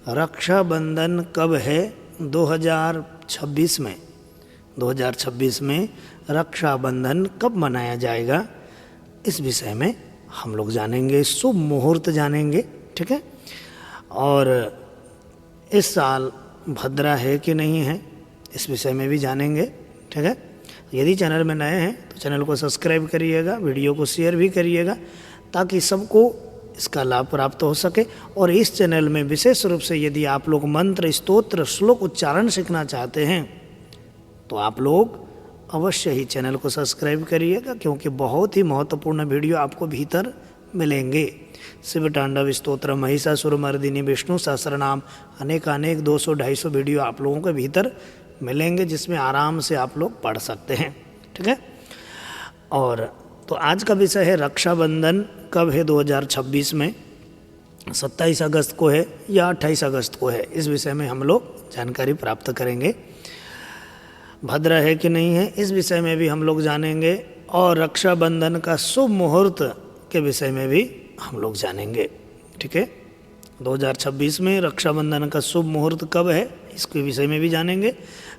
रक्षाबंधन कब है 2026 में? 2026 में रक्षाबंधन कब मनाया जाएगा, इस विषय में हम लोग जानेंगे, शुभ मुहूर्त जानेंगे। ठीक है, और इस साल भद्रा है कि नहीं है, इस विषय में भी जानेंगे। ठीक है, यदि चैनल में नए हैं तो चैनल को सब्सक्राइब करिएगा, वीडियो को शेयर भी करिएगा, ताकि सबको इसका लाभ प्राप्त हो सके। और इस चैनल में विशेष रूप से यदि आप लोग मंत्र, स्तोत्र, श्लोक उच्चारण सीखना चाहते हैं तो आप लोग अवश्य ही चैनल को सब्सक्राइब करिएगा, क्योंकि बहुत ही महत्वपूर्ण वीडियो आपको भीतर मिलेंगे। शिव तांडव स्तोत्र, महिषासुरमर्दिनी, विष्णु सहस्रनाम, अनेक 200-250 वीडियो आप लोगों के भीतर मिलेंगे, जिसमें आराम से आप लोग पढ़ सकते हैं। ठीक है, और तो आज का विषय है रक्षाबंधन कब है 2026 में, 27 अगस्त को है या 28 अगस्त को है, इस विषय में हम लोग जानकारी प्राप्त करेंगे। भद्रा है कि नहीं है, इस विषय में भी हम लोग जानेंगे, और रक्षाबंधन का शुभ मुहूर्त के विषय में भी हम लोग जानेंगे। ठीक है, 2026 में रक्षाबंधन का शुभ मुहूर्त कब है, इसके विषय में भी जानेंगे।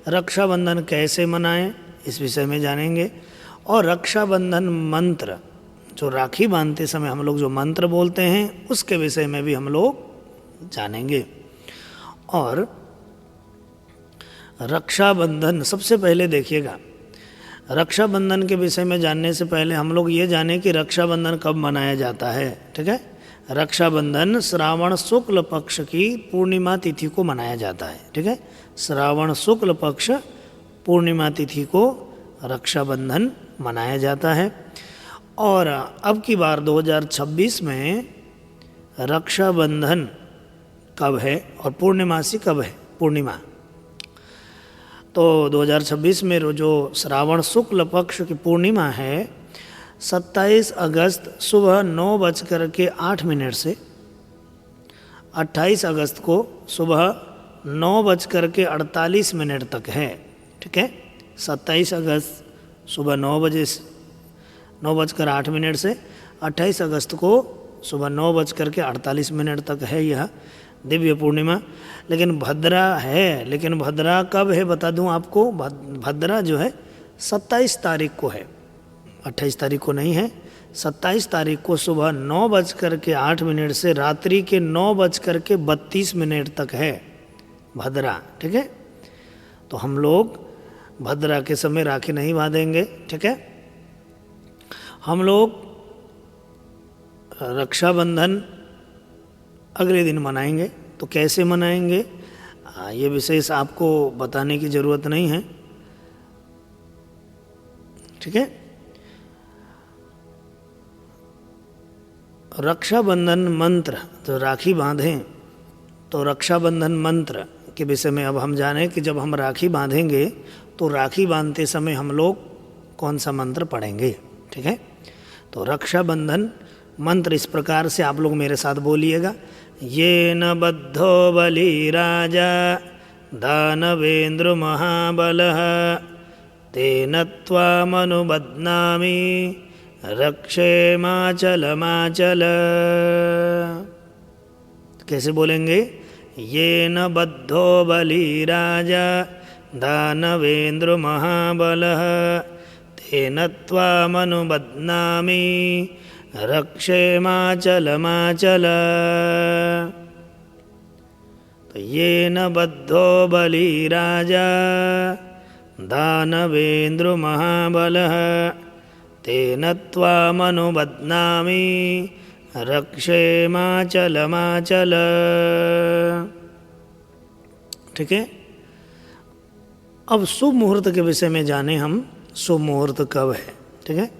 रक्षाबंधन कैसे मनाएं, इस विषय में जानेंगे। और रक्षाबंधन मंत्र, जो राखी बांधते समय हम लोग जो मंत्र बोलते हैं, उसके विषय में भी हम लोग जानेंगे। और रक्षाबंधन, सबसे पहले देखिएगा, रक्षाबंधन के विषय में जानने से पहले हम लोग ये जाने कि रक्षाबंधन कब मनाया जाता है। ठीक है, रक्षाबंधन श्रावण शुक्ल पक्ष की पूर्णिमा तिथि को मनाया जाता है। ठीक है, श्रावण शुक्ल पक्ष पूर्णिमा तिथि को रक्षाबंधन मनाया जाता है। और अब की बार 2026 में रक्षाबंधन कब है और पूर्णिमासी कब है, पूर्णिमा, तो 2026 में जो श्रावण शुक्ल पक्ष की पूर्णिमा है 27 अगस्त सुबह 9:08 से 28 अगस्त को सुबह 9:48 तक है। ठीक है, 27 अगस्त सुबह 9:08 से 28 अगस्त को सुबह 9:48 तक है यह दिव्य पूर्णिमा। लेकिन भद्रा है, लेकिन भद्रा कब है बता दूं आपको, भद्रा जो है 27 तारीख को है, 28 तारीख को नहीं है। 27 तारीख को सुबह 9:08 से रात्रि के 9:32 तक है भद्रा। ठीक है, तो हम लोग भद्रा के समय राखी नहीं बांधेंगे। ठीक है, हम लोग रक्षाबंधन अगले दिन मनाएंगे। तो कैसे मनाएंगे, ये विशेष आपको बताने की ज़रूरत नहीं है। ठीक है, रक्षाबंधन मंत्र, तो राखी बांधें तो रक्षाबंधन मंत्र के विषय में अब हम जानें कि जब हम राखी बांधेंगे तो राखी बांधते समय हम लोग कौन सा मंत्र पढ़ेंगे। ठीक है, तो रक्षाबंधन मंत्र इस प्रकार से आप लोग मेरे साथ बोलिएगा। येन बद्धो बलिराजा दानवेन्द्र महाबलः तेन त्वामनुबध्नामि रक्षेमाचलमाचल। कैसे बोलेंगे, येन बद्धो बलिराजा दानवेन्द्र महाबलः तेन त्वामनुबध्नामि रक्षेमाचलमाचल। तो येन बद्धो बलिराजा दानवेन्द्र महाबलः तेन त्वामनुबध्नामि रक्षेमाचलमाचल। ठीक है, अब शुभ मुहूर्त के विषय में जाने हम, शुभ मुहूर्त कब है। ठीक है,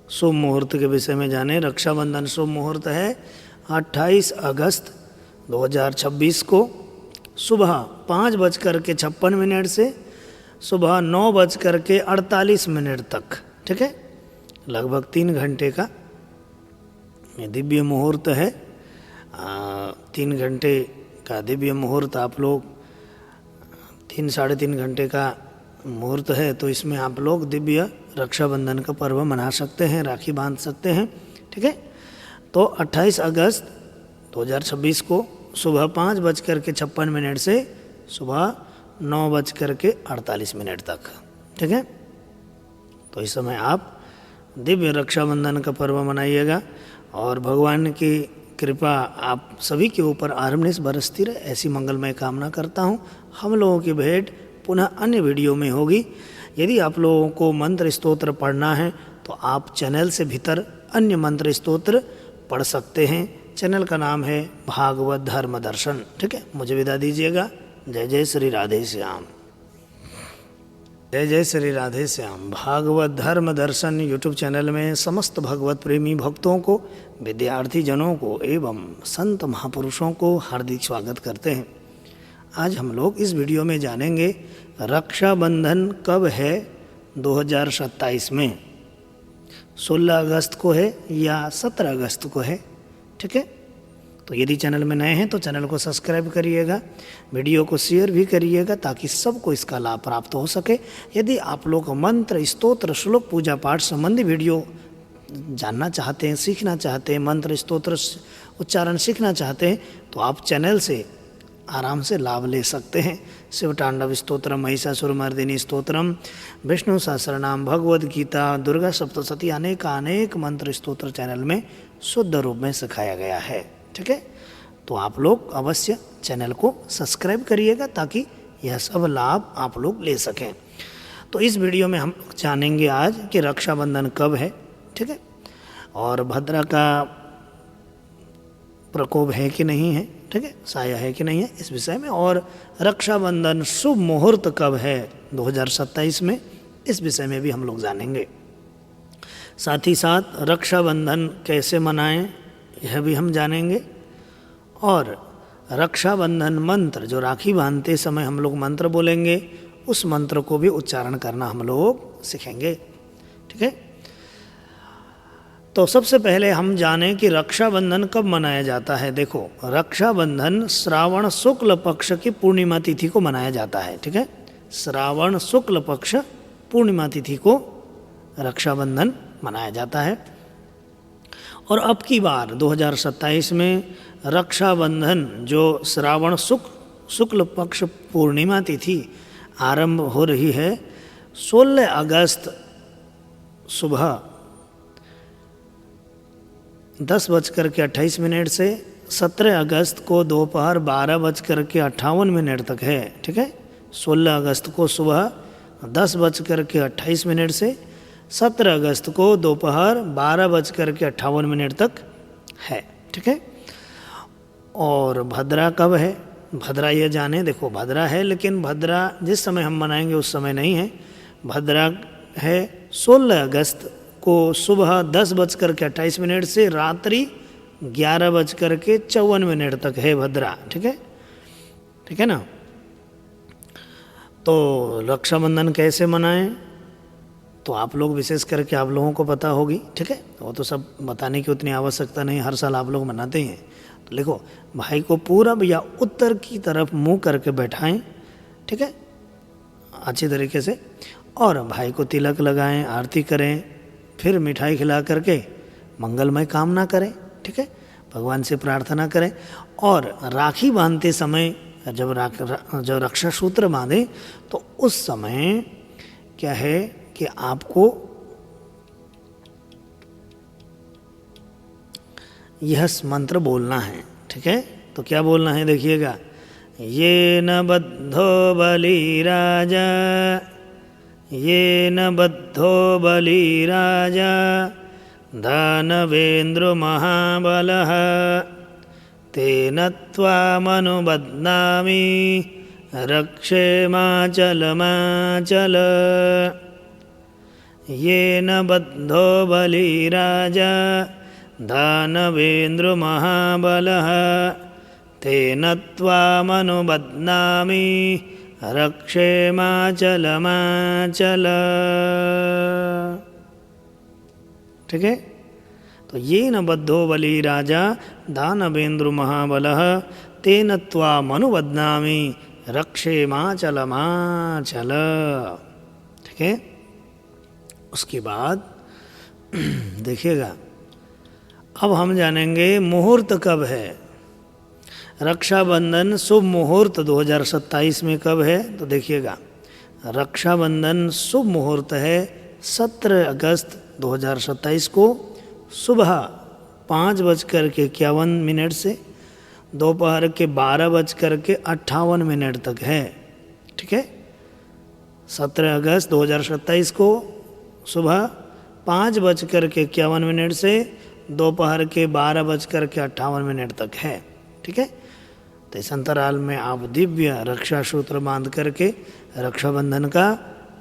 शुभ मुहूर्त के विषय में जाने। रक्षाबंधन शुभ मुहूर्त है 28 अगस्त 2026 को सुबह 5:56 से सुबह 9:48 तक। ठीक है, लगभग 3 घंटे का दिव्य मुहूर्त है। 3 घंटे का दिव्य मुहूर्त, आप लोग 3-3.5 घंटे का मुहूर्त है, तो इसमें आप लोग दिव्य रक्षाबंधन का पर्व मना सकते हैं, राखी बांध सकते हैं। ठीक है, तो 28 अगस्त 2026 को सुबह 5:56 से सुबह 9:48 तक। ठीक है, तो इस समय आप दिव्य रक्षाबंधन का पर्व मनाइएगा और भगवान की कृपा आप सभी के ऊपर आरम्भनिश बरसती रहे, ऐसी मंगलमय कामना करता हूँ। हम लोगों की भेंट पुनः अन्य वीडियो में होगी। यदि आप लोगों को मंत्र स्तोत्र पढ़ना है तो आप चैनल से भीतर अन्य मंत्र स्तोत्र पढ़ सकते हैं। चैनल का नाम है भागवत धर्म दर्शन। ठीक है, मुझे विदा दीजिएगा। जय जय श्री राधे श्याम। जय जय श्री राधे श्याम। भागवत धर्म दर्शन यूट्यूब चैनल में समस्त भगवत प्रेमी भक्तों को, विद्यार्थी जनों को एवं संत महापुरुषों को हार्दिक स्वागत करते हैं। आज हम लोग इस वीडियो में जानेंगे रक्षाबंधन कब है 2027 में, 16 अगस्त को है या 17 अगस्त को है। ठीक है, तो यदि चैनल में नए हैं तो चैनल को सब्सक्राइब करिएगा, वीडियो को शेयर भी करिएगा ताकि सबको इसका लाभ प्राप्त हो सके। यदि आप लोग मंत्र स्तोत्र श्लोक पूजा पाठ संबंधी वीडियो जानना चाहते हैं, सीखना चाहते हैं, मंत्र स्तोत्र उच्चारण सीखना चाहते हैं तो आप चैनल से आराम से लाभ ले सकते हैं। शिव तांडव स्तोत्रम, महिषासुरमर्दिनी स्तोत्रम, विष्णु सहस्रनाम, भगवद गीता, दुर्गा सप्तशती, अनेक मंत्र स्तोत्र चैनल में शुद्ध रूप में सिखाया गया है। ठीक है, तो आप लोग अवश्य चैनल को सब्सक्राइब करिएगा ताकि यह सब लाभ आप लोग ले सकें। तो इस वीडियो में हम जानेंगे आज कि रक्षाबंधन कब है। ठीक है, और भद्रा का प्रकोप है कि नहीं है, ठीक है, साया है कि नहीं है, इस विषय में, और रक्षाबंधन शुभ मुहूर्त कब है 2027 में, इस विषय में भी हम लोग जानेंगे। साथ ही साथ रक्षाबंधन कैसे मनाएं यह भी हम जानेंगे, और रक्षाबंधन मंत्र जो राखी बांधते समय हम लोग मंत्र बोलेंगे उस मंत्र को भी उच्चारण करना हम लोग सीखेंगे। ठीक है, तो सबसे पहले हम जानें कि रक्षाबंधन कब मनाया जाता है। देखो, रक्षाबंधन श्रावण शुक्ल पक्ष की पूर्णिमा तिथि को मनाया जाता है। ठीक है, श्रावण शुक्ल पक्ष पूर्णिमा तिथि को रक्षाबंधन मनाया जाता है। और अब की बार 2027 में रक्षाबंधन जो श्रावण शुक्ल पक्ष पूर्णिमा तिथि आरंभ हो रही है 16 अगस्त सुबह 10:28 से 17 अगस्त को दोपहर 12:58 तक है। ठीक है, 16 अगस्त को सुबह 10:28 से 17 अगस्त को दोपहर 12:58 तक है। ठीक है, और भद्रा कब है, भद्रा ये जाने। देखो, भद्रा है लेकिन भद्रा जिस समय हम मनाएंगे उस समय नहीं है। भद्रा है 16 अगस्त को सुबह 10:28 से रात्रि 11:54 तक है भद्रा। ठीक है ना। तो रक्षाबंधन कैसे मनाएं तो आप लोग, विशेष करके आप लोगों को पता होगी। ठीक है, वो तो सब बताने की उतनी आवश्यकता नहीं, हर साल आप लोग मनाते ही हैं। तो देखो, भाई को पूरब या उत्तर की तरफ मुंह करके बैठाएं। ठीक है, अच्छी तरीके से, और भाई को तिलक लगाएं, आरती करें, फिर मिठाई खिला करके मंगलमय कामना करें। ठीक है, भगवान से प्रार्थना करें। और राखी बांधते समय जब रक्षा सूत्र बांधे तो उस समय क्या है कि आपको यह मंत्र बोलना है। ठीक है, तो क्या बोलना है देखिएगा, ये न बद्धो बलिराजा, ये न बद्धो बलिराजा, दानवेन्द्र महाबलः, तेन त्वामनुबध्नामि, रक्षेमाचलमाचल। येन बद्धो बलिराजा, दानवेन्द्र महाबलः, तेन त्वामनुबध्नामि, रक्षेमाचलमाचल। ठीक है, तो येन बद्धो बलिराजा, दानवेन्द्र महाबलः, तेन त्वामनुबध्नामि, रक्षेमाचलमाचल। ठीक है, उसके बाद देखिएगा, अब हम जानेंगे मुहूर्त कब है। रक्षाबंधन शुभ मुहूर्त 2027 में कब है? तो देखिएगा, रक्षाबंधन शुभ मुहूर्त है 17 अगस्त 2027 को सुबह 5:51 से दोपहर के 12:58 तक है। ठीक है, 17 अगस्त 2027 को सुबह 5:51 से दोपहर के 12:58 तक है। ठीक है, तो इस अंतराल में आप दिव्य रक्षा सूत्र बांध करके रक्षाबंधन का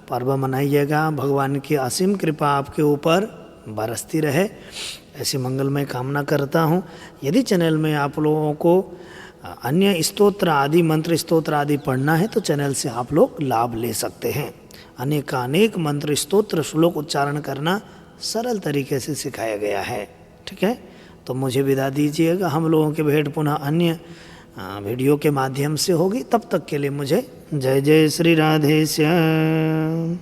पर्व मनाइएगा। भगवान की असीम कृपा आपके ऊपर बरसती रहे, ऐसी मंगलमय कामना करता हूँ। यदि चैनल में आप लोगों को अन्य स्तोत्र आदि, मंत्र स्तोत्र आदि पढ़ना है तो चैनल से आप लोग लाभ ले सकते हैं। अनेकानेक मंत्र स्तोत्र श्लोक उच्चारण करना सरल तरीके से सिखाया गया है। ठीक है, तो मुझे विदा दीजिएगा। हम लोगों की भेंट पुनः अन्य वीडियो के माध्यम से होगी। तब तक के लिए मुझे जय जय श्री राधे श्याम।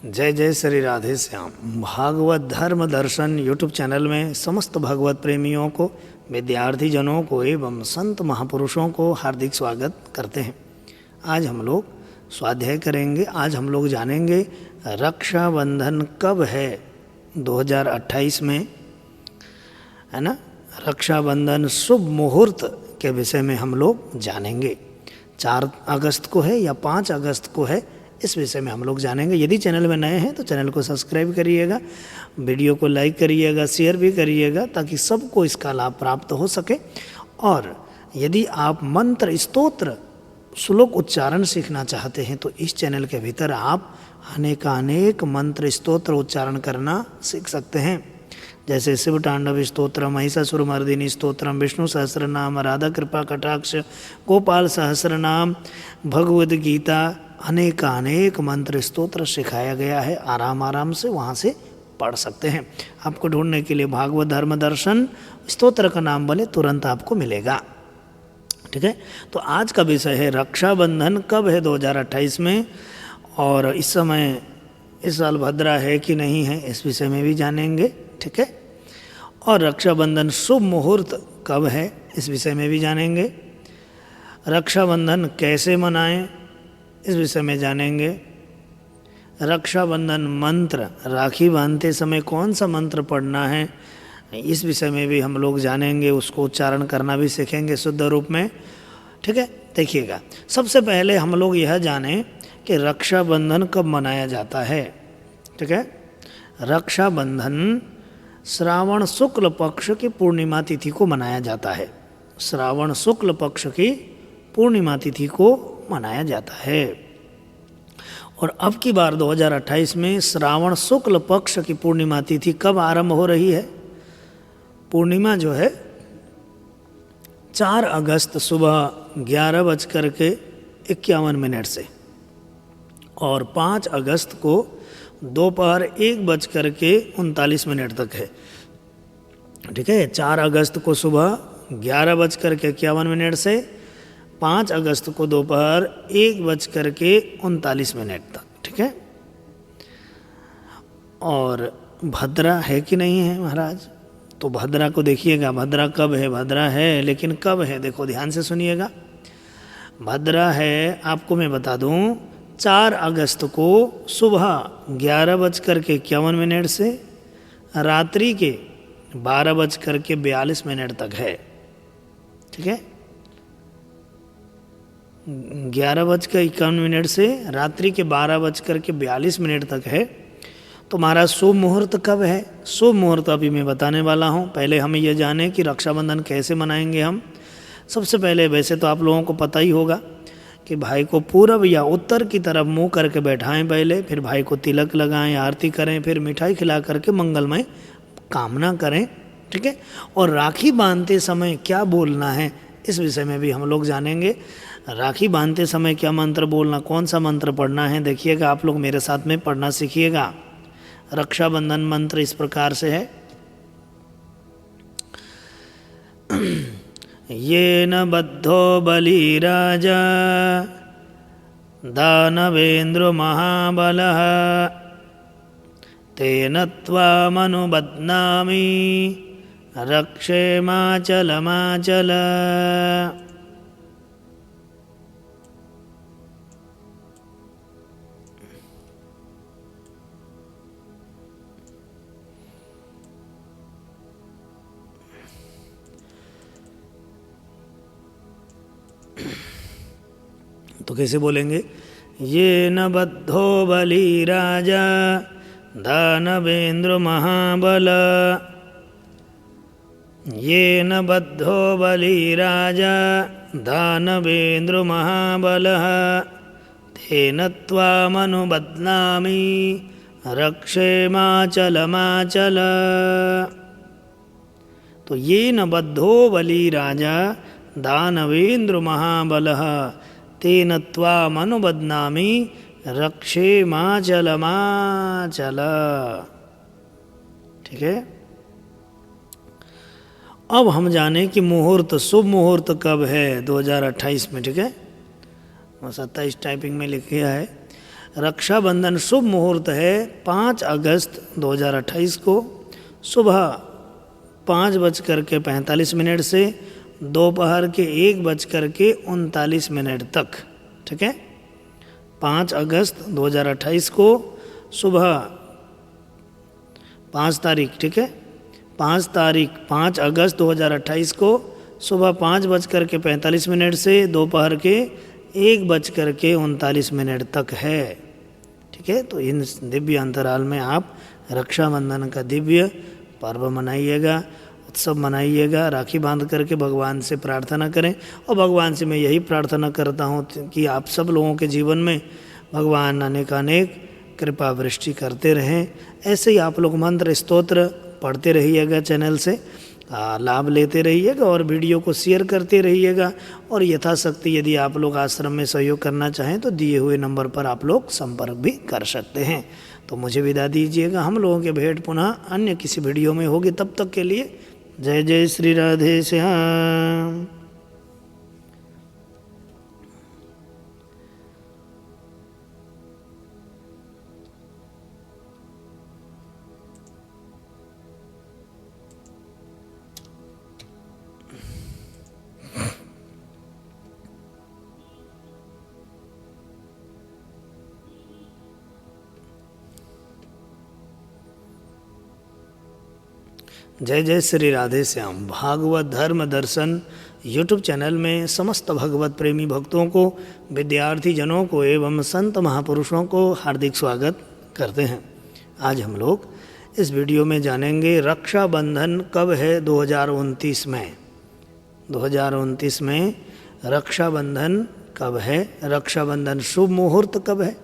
जय जय श्री राधे श्याम। भागवत धर्म दर्शन यूट्यूब चैनल में समस्त भगवत प्रेमियों को, विद्यार्थी जनों को एवं संत महापुरुषों को हार्दिक स्वागत करते हैं। आज हम लोग स्वाध्याय करेंगे। आज हम लोग जानेंगे रक्षाबंधन कब है 2028 में, है ना। रक्षाबंधन शुभ मुहूर्त के विषय में हम लोग जानेंगे। 4 अगस्त को है या 5 अगस्त को है, इस विषय में हम लोग जानेंगे। यदि चैनल में नए हैं तो चैनल को सब्सक्राइब करिएगा, वीडियो को लाइक करिएगा, शेयर भी करिएगा ताकि सबको इसका लाभ प्राप्त हो सके। और यदि आप मंत्र स्तोत्र श्लोक उच्चारण सीखना चाहते हैं तो इस चैनल के भीतर आप अनेकानेक मंत्र स्तोत्र उच्चारण करना सीख सकते हैं। जैसे शिव तांडव स्तोत्रम, महिषासुरमर्दिनी स्तोत्रम, विष्णु सहस्रनाम, राधा कृपा कटाक्ष, गोपाल सहस्रनाम, भगवद गीता, अनेकानेक मंत्र स्तोत्र सिखाया गया है। आराम आराम से वहाँ से पढ़ सकते हैं। आपको ढूंढने के लिए भागवत धर्म दर्शन स्तोत्र का नाम बोले तुरंत आपको मिलेगा। ठीक है, तो आज का विषय है रक्षाबंधन कब है 2028 में, और इस समय इस साल भद्रा है कि नहीं है, इस विषय में भी जानेंगे। ठीक है, और रक्षाबंधन शुभ मुहूर्त कब है, इस विषय में भी जानेंगे। रक्षाबंधन कैसे मनाएं, इस विषय में जानेंगे। रक्षाबंधन मंत्र, राखी बांधते समय कौन सा मंत्र पढ़ना है, इस विषय में भी हम लोग जानेंगे। उसको उच्चारण करना भी सीखेंगे शुद्ध रूप में। ठीक है, देखिएगा, सबसे पहले हम लोग यह जानें कि रक्षाबंधन कब मनाया जाता है। ठीक है, रक्षाबंधन श्रावण शुक्ल पक्ष की पूर्णिमा तिथि को मनाया जाता है। श्रावण शुक्ल पक्ष की पूर्णिमा तिथि को मनाया जाता है। और अब की बार 2028 में श्रावण शुक्ल पक्ष की पूर्णिमा तिथि कब आरंभ हो रही है? पूर्णिमा जो है 4 अगस्त सुबह 11:51 से और 5 अगस्त को दोपहर 1:39 तक है। ठीक है, 4 अगस्त को सुबह 11:51 से 5 अगस्त को दोपहर 1:39 तक। ठीक है, और भद्रा है कि नहीं है महाराज, तो भद्रा को देखिएगा। भद्रा कब है? भद्रा है, लेकिन कब है देखो ध्यान से सुनिएगा। भद्रा है, आपको मैं बता दूं, 4 अगस्त को सुबह 11:51 से रात्रि के 12:42 तक है। ठीक है, 11:51 से रात्रि के 12:42 तक है। तो हमारा शुभ मुहूर्त कब है? शुभ मुहूर्त अभी मैं बताने वाला हूँ। पहले हमें यह जाने कि रक्षाबंधन कैसे मनाएंगे हम। सबसे पहले वैसे तो आप लोगों को पता ही होगा कि भाई को पूरब या उत्तर की तरफ मुंह करके बैठाएं पहले, फिर भाई को तिलक लगाएं, आरती करें, फिर मिठाई खिला करके मंगलमय कामना करें, ठीक है। और राखी बांधते समय क्या बोलना है इस विषय में भी हम लोग जानेंगे। राखी बांधते समय क्या मंत्र बोलना, कौन सा मंत्र पढ़ना है, देखिएगा आप लोग मेरे साथ में पढ़ना सीखिएगा। रक्षाबंधन मंत्र इस प्रकार से है। येन बद्धो बलिराजा दानवेन्द्र महाबलः तेन त्वामनुबध्नामि रक्षेमाचलमाचल। तो कैसे बोलेंगे? ये न बद्धो बलिराजा दानवेन्द्र महाबल, ये न बद्धो बलिराजा दानवेन्द्र महाबलः तेन त्वामनुबध्नामि रक्षेमाचलमाचल। तो ये न बद्धो बलिराजा दानवेन्द्र महाबलः तेन त्वामनुबध्नामि रक्षेमाचलमाचल। ठीक है। अब हम जाने कि मुहूर्त, शुभ मुहूर्त कब है 2028 में। ठीक है, 27 टाइपिंग में लिखा है। रक्षाबंधन शुभ मुहूर्त है 5 अगस्त 2028 को सुबह 5:45 से दोपहर के 1:39 तक। ठीक है, 5 अगस्त 2028 को सुबह 5 तारीख, ठीक है, 5 अगस्त 2028 को सुबह 5:45 से दोपहर के 1:39 तक है। ठीक है, तो इन दिव्य अंतराल में आप रक्षाबंधन का दिव्य पर्व मनाइएगा, उत्सव मनाइएगा। राखी बांध करके भगवान से प्रार्थना करें। और भगवान से मैं यही प्रार्थना करता हूँ कि आप सब लोगों के जीवन में भगवान अनेकानेक कृपा वृष्टि करते रहें। ऐसे ही आप लोग मंत्र स्तोत्र पढ़ते रहिएगा, चैनल से लाभ लेते रहिएगा और वीडियो को शेयर करते रहिएगा। और यथाशक्ति यदि आप लोग आश्रम में सहयोग करना चाहें तो दिए हुए नंबर पर आप लोग संपर्क भी कर सकते हैं। तो मुझे विदा दीजिएगा। हम लोगों के भेंट पुनः अन्य किसी वीडियो में होगी। तब तक के लिए जय जय श्री राधे श्याम। जय जय श्री राधे श्याम। भागवत धर्म दर्शन यूट्यूब चैनल में समस्त भगवत प्रेमी भक्तों को, विद्यार्थी जनों को एवं संत महापुरुषों को हार्दिक स्वागत करते हैं। आज हम लोग इस वीडियो में जानेंगे रक्षाबंधन कब है 2029 में। 2029 में रक्षाबंधन कब है, रक्षाबंधन शुभ मुहूर्त कब है,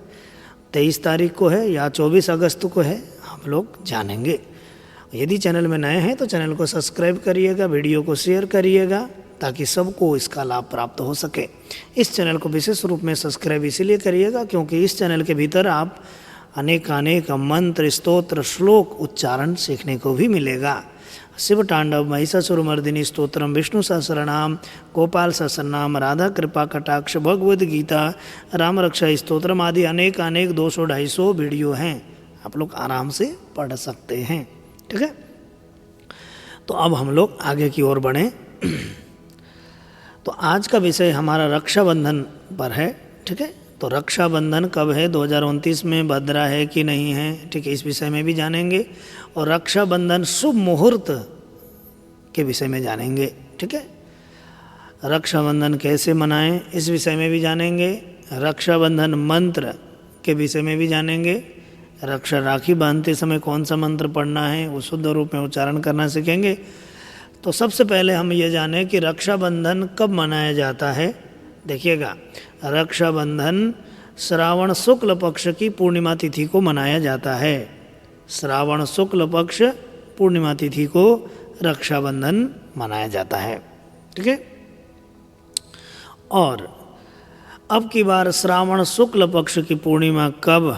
23 तारीख को है या 24 अगस्त को है, हम लोग जानेंगे। यदि चैनल में नए हैं तो चैनल को सब्सक्राइब करिएगा, वीडियो को शेयर करिएगा ताकि सबको इसका लाभ प्राप्त हो सके। इस चैनल को विशेष रूप में सब्सक्राइब इसीलिए करिएगा क्योंकि इस चैनल के भीतर आप अनेक मंत्र, स्तोत्र, श्लोक उच्चारण सीखने को भी मिलेगा। शिव तांडव, महिषासुरमर्दिनी स्तोत्रम, विष्णु सहस्रनाम, गोपाल सहस्रनाम, राधा कृपा कटाक्ष, भगवद गीता, राम रक्षा स्तोत्रम आदि अनेक 200-250 वीडियो हैं, आप लोग आराम से पढ़ सकते हैं। ठीक है, तो अब हम लोग आगे की ओर बढ़ें। तो आज का विषय हमारा रक्षाबंधन पर है। ठीक है, तो रक्षाबंधन कब है 2029 में, भद्रा है कि नहीं है, ठीक है, इस विषय में भी जानेंगे। और रक्षाबंधन शुभ मुहूर्त के विषय में जानेंगे। ठीक है, रक्षाबंधन कैसे मनाएं इस विषय में भी जानेंगे। रक्षाबंधन मंत्र के विषय में भी जानेंगे। राखी बांधते समय कौन सा मंत्र पढ़ना है वो शुद्ध रूप में उच्चारण करना सीखेंगे। तो सबसे पहले हम ये जानें कि रक्षाबंधन कब मनाया जाता है। देखिएगा, रक्षाबंधन श्रावण शुक्ल पक्ष की पूर्णिमा तिथि को मनाया जाता है। श्रावण शुक्ल पक्ष पूर्णिमा तिथि को रक्षाबंधन मनाया जाता है। ठीक है। और अब की बार श्रावण शुक्ल पक्ष की पूर्णिमा कब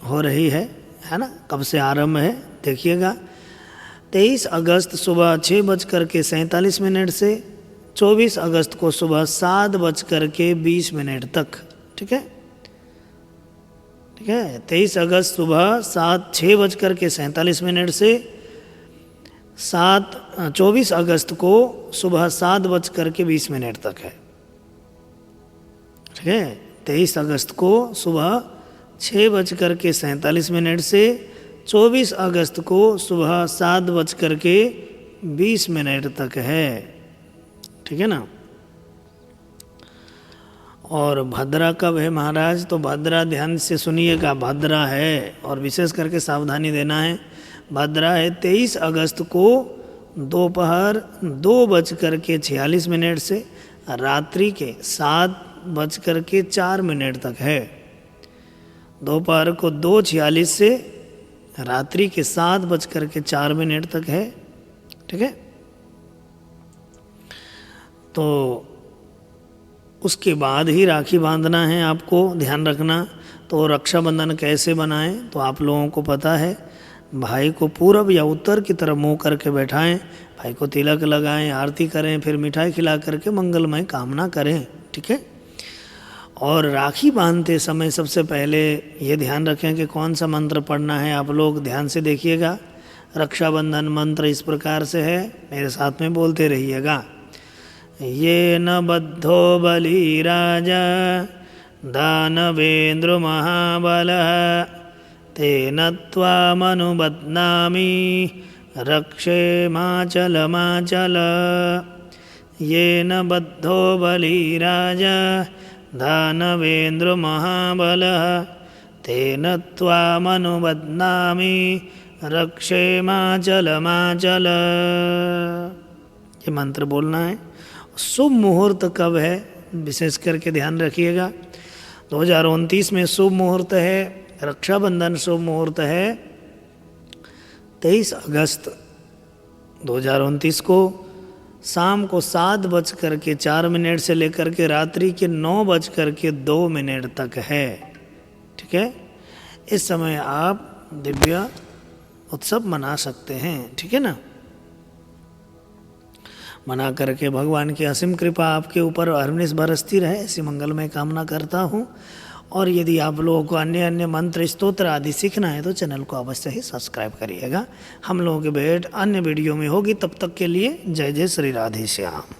हो रही है ना, कब से आरंभ है देखिएगा। 23 अगस्त सुबह 6:47 से 24 अगस्त को सुबह 7:20 तक। ठीक है। ठीक है। 23 अगस्त सुबह 6:47 से 24 अगस्त को सुबह 7:20 तक है। ठीक है। 23 अगस्त को सुबह 6:47 से 24 अगस्त को सुबह 7:20 तक है। ठीक है ना। और भद्रा कब है महाराज? तो भद्रा ध्यान से सुनिएगा, भद्रा है और विशेष करके सावधानी देना है। भद्रा है 23 अगस्त को दोपहर 2:46 से रात्रि के 7:04 तक है। दोपहर को 2:46 से रात्रि के 7:04 तक है। ठीक है। तो उसके बाद ही राखी बांधना है, आपको ध्यान रखना। तो रक्षाबंधन कैसे बनाएं? तो आप लोगों को पता है, भाई को पूरब या उत्तर की तरफ मुंह करके बैठाएं, भाई को तिलक लगाएं, आरती करें, फिर मिठाई खिला करके मंगलमय कामना करें। ठीक है। और राखी बांधते समय सबसे पहले ये ध्यान रखें कि कौन सा मंत्र पढ़ना है। आप लोग ध्यान से देखिएगा। रक्षाबंधन मंत्र इस प्रकार से है, मेरे साथ में बोलते रहिएगा। ये न बद्धो बलिराजा दानवेन्द्र महाबलः तेन त्वामनुबध्नामि रक्षेमाचलमाचल। येन बद्धो बलिराजा दानवेन्द्र महाबलः तेन त्वामनुबध्नामि रक्षेमाचलमाचल। ये मंत्र बोलना है। शुभ मुहूर्त कब है विशेष करके ध्यान रखिएगा। 2029 में शुभ मुहूर्त है, रक्षाबंधन शुभ मुहूर्त है 23 अगस्त 2029 को शाम को 7:04 से लेकर के रात्रि के 9:02 तक है। ठीक है। इस समय आप दिव्य उत्सव मना सकते हैं। ठीक है ना। मना करके भगवान की असीम कृपा आपके ऊपर हरमेश बरसती रहे, ऐसी मंगलमय कामना करता हूँ। और यदि आप लोगों को अन्य अन्य मंत्र स्तोत्र आदि सीखना है तो चैनल को अवश्य ही सब्सक्राइब करिएगा। हम लोगों की भेंट अन्य वीडियो में होगी। तब तक के लिए जय जय श्री राधे श्याम।